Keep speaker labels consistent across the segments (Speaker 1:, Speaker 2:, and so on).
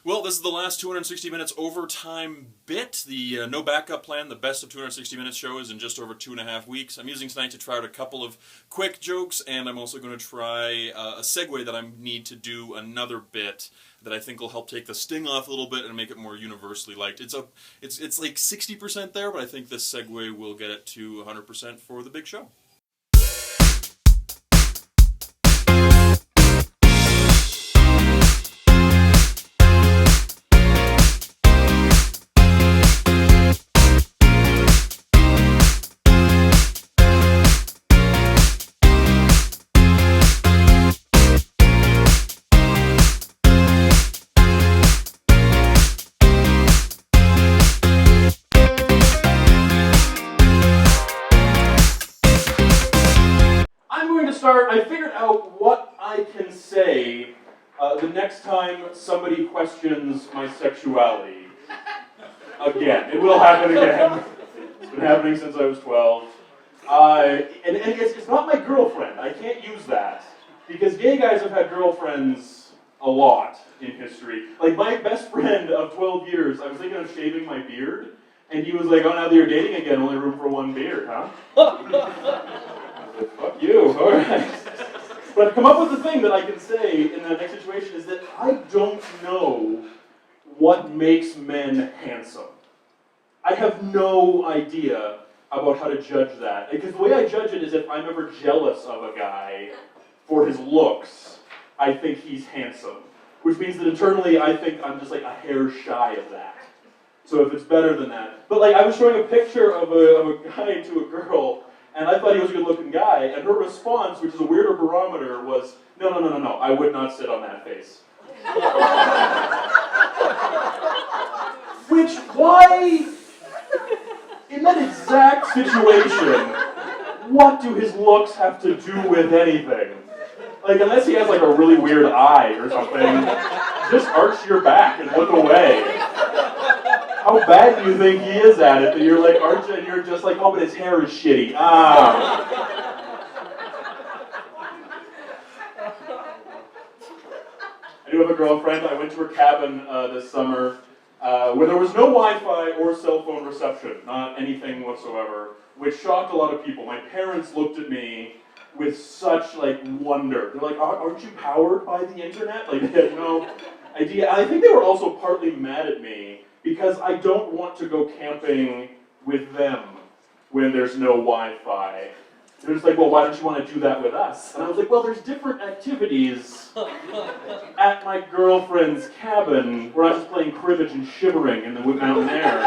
Speaker 1: Well, this is the last 260 minutes overtime bit. The no backup plan, the best of 260 minutes show is in just over 2.5 weeks. I'm using tonight to try out a couple of quick jokes, and I'm also going to try a segue that I need to do another bit that I think will help take the sting off a little bit and make it more universally liked. It's like 60% there, but I think this segue will get it to 100% for the big show. I figured out what I can say the next time somebody questions my sexuality. Again, it will happen again. It's been happening since I was 12. And it's not my girlfriend. I can't use that. Because gay guys have had girlfriends a lot in history. Like my best friend of 12 years, I was thinking of shaving my beard, and he was like, oh, now that you're dating again, only room for one beard, huh? Fuck you, alright. But I've come up with the thing that I can say in that next situation is that I don't know what makes men handsome. I have no idea about how to judge that. Because the way I judge it is if I'm ever jealous of a guy for his looks, I think he's handsome. Which means that internally I think I'm just like a hair shy of that. So if it's better than that. But like I was showing a picture of a guy to a girl, and I thought he was a good-looking guy, and her response, which is a weirder barometer, was, no, I would not sit on that face. Which, why, in that exact situation, what do his looks have to do with anything? Like, unless he has like a really weird eye or something, just arch your back and look away. How bad do you think he is at it that you're like arching and you're just like, oh, but his hair is shitty. Ah. I do have a girlfriend. I went to her cabin this summer where there was no Wi-Fi or cell phone reception, not anything whatsoever, which shocked a lot of people. My parents looked at me with such like wonder. They're like, aren't you powered by the internet? Like they had no idea. I think they were also partly mad at me because I don't want to go camping with them when there's no Wi-Fi. They're just like, well, why don't you want to do that with us? And I was like, well, there's different activities at my girlfriend's cabin. We're not just playing cribbage and shivering in the mountain air.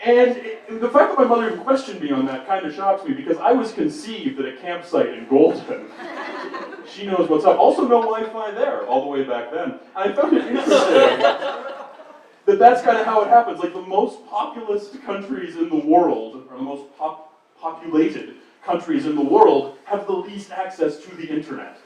Speaker 1: And the fact that my mother even questioned me on that kind of shocks me because I was conceived at a campsite in Golden. She knows what's up. Also no Wi-Fi there, all the way back then. I found it interesting that that's kind of how it happens. Like the most populous countries in the world, or the most populated countries in the world, have the least access to the internet.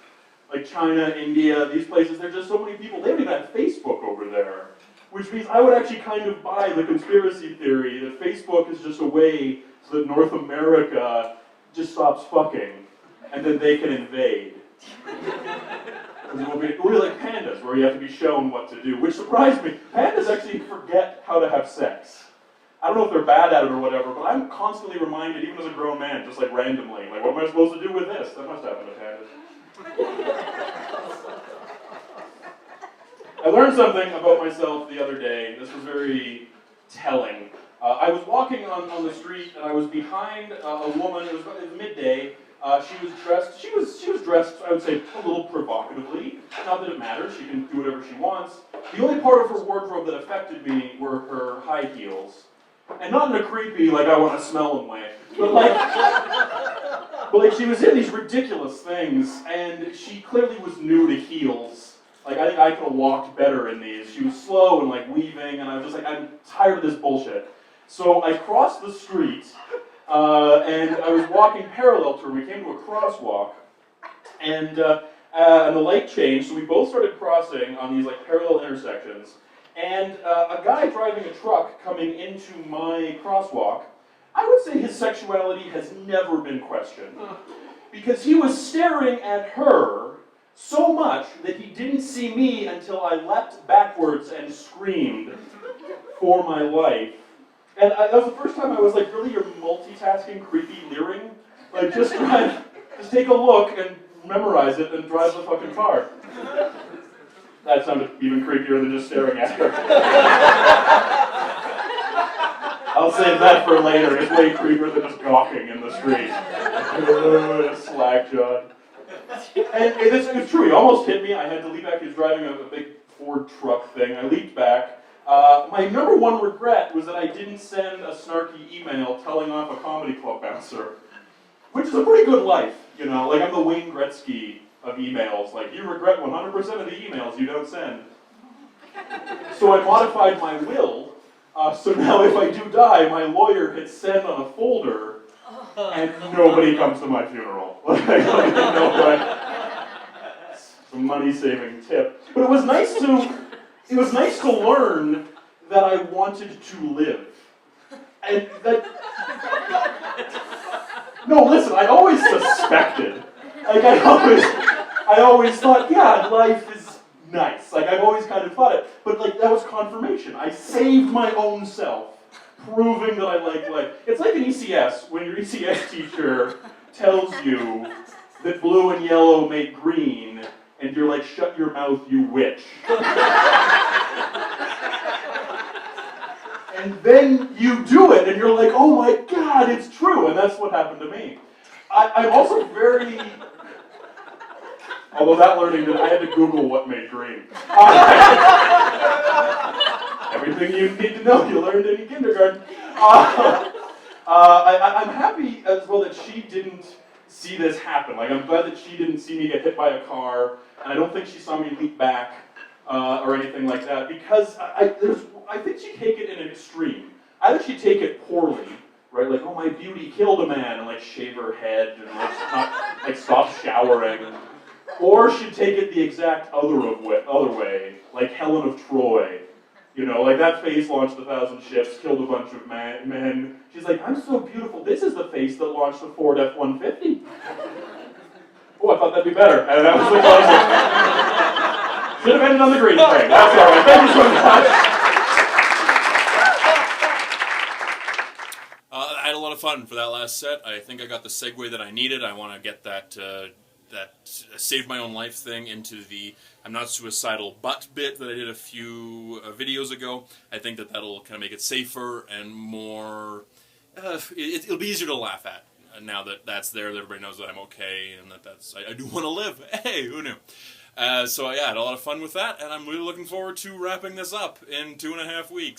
Speaker 1: Like China, India, these places, there's just so many people. They don't even have Facebook over there. Which means I would actually kind of buy the conspiracy theory that Facebook is just a way so that North America just stops fucking, and then they can invade. It will be like pandas, where you have to be shown what to do, which surprised me. Pandas actually forget how to have sex. I don't know if they're bad at it or whatever, but I'm constantly reminded, even as a grown man, just like randomly, like, what am I supposed to do with this? That must happen to pandas. I learned something about myself the other day. This was very telling. I was walking on the street, and I was behind a woman. It was midday. She was dressed, I would say, a little provocatively. Not that it matters. She can do whatever she wants. The only part of her wardrobe that affected me were her high heels. And not in a creepy, like, I want to smell them way. But like she was in these ridiculous things, and she clearly was new to heels. Like, I think I could have walked better in these. She was slow and, like, weaving, and I was just like, I'm tired of this bullshit. So I crossed the street, and I was walking parallel to her. We came to a crosswalk, and the light changed, so we both started crossing on these, like, parallel intersections. And a guy driving a truck coming into my crosswalk, I would say his sexuality has never been questioned. Because he was staring at her, So much that he didn't see me until I leapt backwards and screamed for my life. And that was the first time I was like, really, you're multitasking, creepy leering? Like, just take a look and memorize it and drive the fucking car. That sounded even creepier than just staring at her. I'll save that for later. It's way creepier than just gawking in the street. Slack-jawed. And it's true, he almost hit me. I had to leap back. He was driving a big Ford truck thing. I leaped back. My number one regret was that I didn't send a snarky email telling off a comedy club bouncer, which is a pretty good life, you know? Like, I'm the Wayne Gretzky of emails. Like, you regret 100% of the emails you don't send. So I modified my will, so now if I do die, my lawyer hits send on a folder, and nobody comes to my funeral. Like, I don't even know what. It's a money-saving tip. But it was nice to learn that I wanted to live. And that... No, listen, I always suspected. Like, I always thought, yeah, life is nice. Like, I've always kind of thought it. But, like, that was confirmation. I saved my own self, proving that I like life. It's like an ECS, when your ECS teacher tells you that blue and yellow make green, and you're like, shut your mouth, you witch. And then you do it, and you're like, oh my God, it's true. And that's what happened to me. I'm also very... Although that learning, I had to Google what made green. Everything you need to know, you learned in kindergarten. I'm happy as well that she didn't see this happen. Like, I'm glad that she didn't see me get hit by a car, and I don't think she saw me leap back or anything like that, because I think she'd take it in an extreme. Either she'd take it poorly, right? Like, oh, my beauty killed a man, and like shave her head and like stop showering. Or she'd take it the exact other way, like Helen of Troy. You know, like that face launched 1,000 ships, killed a bunch of men. She's like, I'm so beautiful. This is the face that launched the Ford F-150. Oh, I thought that'd be better. And that was the closest. Should have ended on the green thing. That's all right. Thank you so much.
Speaker 2: I had a lot of fun for that last set. I think I got the segue that I needed. I want to get that saved my own life thing into the I'm not suicidal but bit that I did a few videos ago. I think that'll kind of make it safer and more... it'll be easier to laugh at now that that's there, that everybody knows that I'm okay and that's... I do want to live. Hey, who knew? So yeah, I had a lot of fun with that, and I'm really looking forward to wrapping this up in 2.5 weeks.